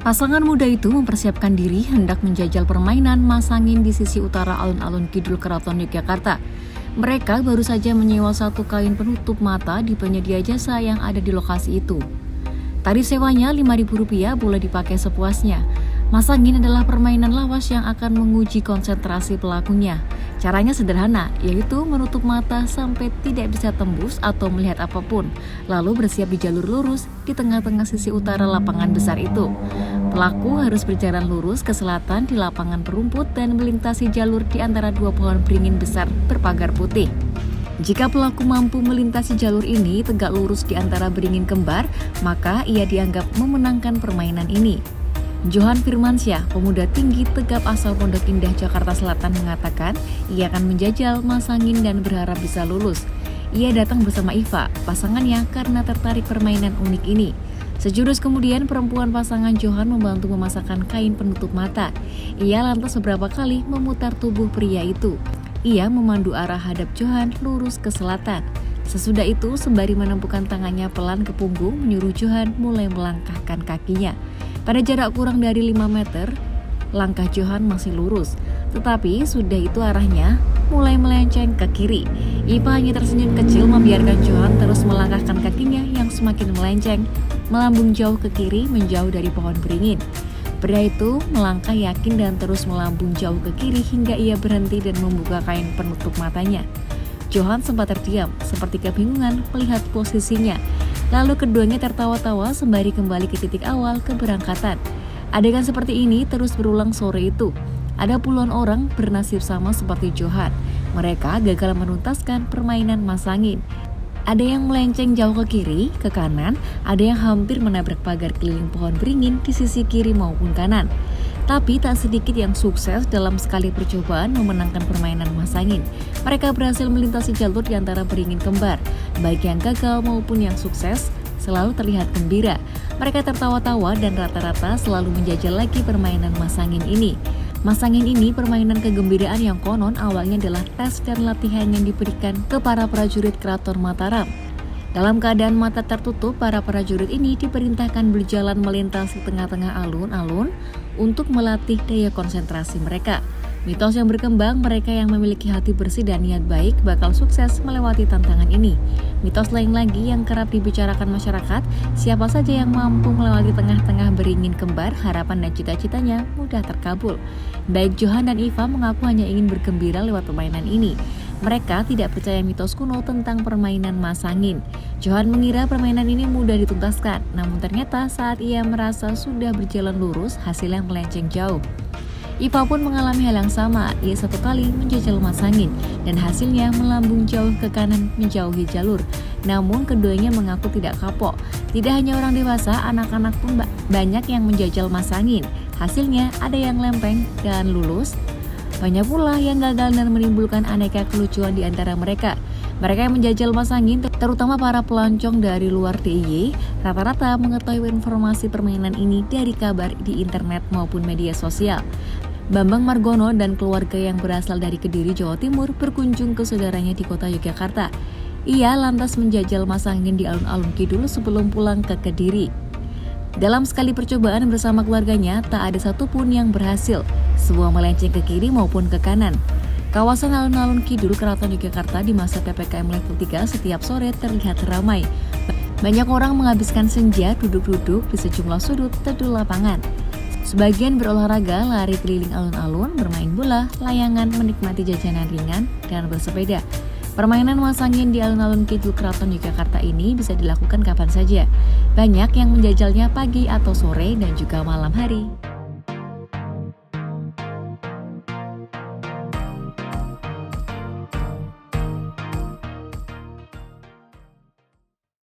Pasangan muda itu mempersiapkan diri hendak menjajal permainan masangin di sisi utara alun-alun Kidul Keraton Yogyakarta. Mereka baru saja menyewa satu kain penutup mata di penyedia jasa yang ada di lokasi itu. Tarif sewanya Rp5.000 boleh dipakai sepuasnya. Masangin adalah permainan lawas yang akan menguji konsentrasi pelakunya. Caranya sederhana, yaitu menutup mata sampai tidak bisa tembus atau melihat apapun, lalu bersiap di jalur lurus di tengah-tengah sisi utara lapangan besar itu. Pelaku harus berjalan lurus ke selatan di lapangan perumput dan melintasi jalur di antara dua pohon beringin besar berpagar putih. Jika pelaku mampu melintasi jalur ini tegak lurus di antara beringin kembar, maka ia dianggap memenangkan permainan ini. Johan Firmansyah, pemuda tinggi tegap asal Pondok Indah, Jakarta Selatan mengatakan ia akan menjajal masangin dan berharap bisa lulus. Ia datang bersama Iva, pasangannya, karena tertarik permainan unik ini. Sejurus kemudian perempuan pasangan Johan membantu memasakkan kain penutup mata. Ia lantas beberapa kali memutar tubuh pria itu. Ia memandu arah hadap Johan lurus ke selatan. Sesudah itu sembari menempukkan tangannya pelan ke punggung menyuruh Johan mulai melangkahkan kakinya. Pada jarak kurang dari 5 meter, langkah Johan masih lurus. Tetapi sudah itu arahnya mulai melenceng ke kiri. Iva hanya tersenyum kecil membiarkan Johan terus melangkahkan kakinya yang semakin melenceng, melambung jauh ke kiri menjauh dari pohon beringin. Pria itu melangkah yakin dan terus melambung jauh ke kiri hingga ia berhenti dan membuka kain penutup matanya. Johan sempat terdiam, seperti kebingungan melihat posisinya. Lalu keduanya tertawa-tawa sembari kembali ke titik awal keberangkatan. Adegan seperti ini terus berulang sore itu. Ada puluhan orang bernasib sama seperti Johan. Mereka gagal menuntaskan permainan masangin. Ada yang melenceng jauh ke kiri, ke kanan, ada yang hampir menabrak pagar keliling pohon beringin di sisi kiri maupun kanan. Tapi tak sedikit yang sukses dalam sekali percobaan memenangkan permainan masangin. Mereka berhasil melintasi jalur di antara beringin kembar. Baik yang gagal maupun yang sukses selalu terlihat gembira. Mereka tertawa-tawa dan rata-rata selalu menjajal lagi permainan masangin ini. Masangin ini permainan kegembiraan yang konon awalnya adalah tes dan latihan yang diberikan ke para prajurit Keraton Mataram. Dalam keadaan mata tertutup, para prajurit ini diperintahkan berjalan melintasi tengah-tengah alun-alun untuk melatih daya konsentrasi mereka. Mitos yang berkembang, mereka yang memiliki hati bersih dan niat baik bakal sukses melewati tantangan ini. Mitos lain lagi yang kerap dibicarakan masyarakat, siapa saja yang mampu melewati tengah-tengah beringin kembar, harapan dan cita-citanya mudah terkabul. Baik Johan dan Iva mengaku hanya ingin bergembira lewat permainan ini. Mereka tidak percaya mitos kuno tentang permainan masangin. Johan mengira permainan ini mudah dituntaskan, namun ternyata saat ia merasa sudah berjalan lurus, hasilnya melenceng jauh. Iva pun mengalami hal yang sama. Ia satu kali menjajal masangin dan hasilnya melambung jauh ke kanan menjauhi jalur. Namun keduanya mengaku tidak kapok. Tidak hanya orang dewasa, anak-anak pun banyak yang menjajal masangin. Hasilnya ada yang lempeng dan lulus. Banyak pula yang gagal dan menimbulkan aneka kelucuan di antara mereka. Mereka yang menjajal masangin, terutama para pelancong dari luar DIY, rata-rata mengetahui informasi permainan ini dari kabar di internet maupun media sosial. Bambang Margono dan keluarga yang berasal dari Kediri, Jawa Timur berkunjung ke saudaranya di kota Yogyakarta. Ia lantas menjajal masangin di alun-alun Kidul sebelum pulang ke Kediri. Dalam sekali percobaan bersama keluarganya, tak ada satupun yang berhasil, semua melenceng ke kiri maupun ke kanan. Kawasan alun-alun Kidul Keraton Yogyakarta di masa PPKM level 3 setiap sore terlihat ramai. Banyak orang menghabiskan senja duduk-duduk di sejumlah sudut teduh lapangan. Sebagian berolahraga, lari keliling alun-alun, bermain bola, layangan, menikmati jajanan ringan, dan bersepeda. Permainan masangin di alun-alun Kidul Keraton Yogyakarta ini bisa dilakukan kapan saja. Banyak yang menjajalnya pagi atau sore dan juga malam hari.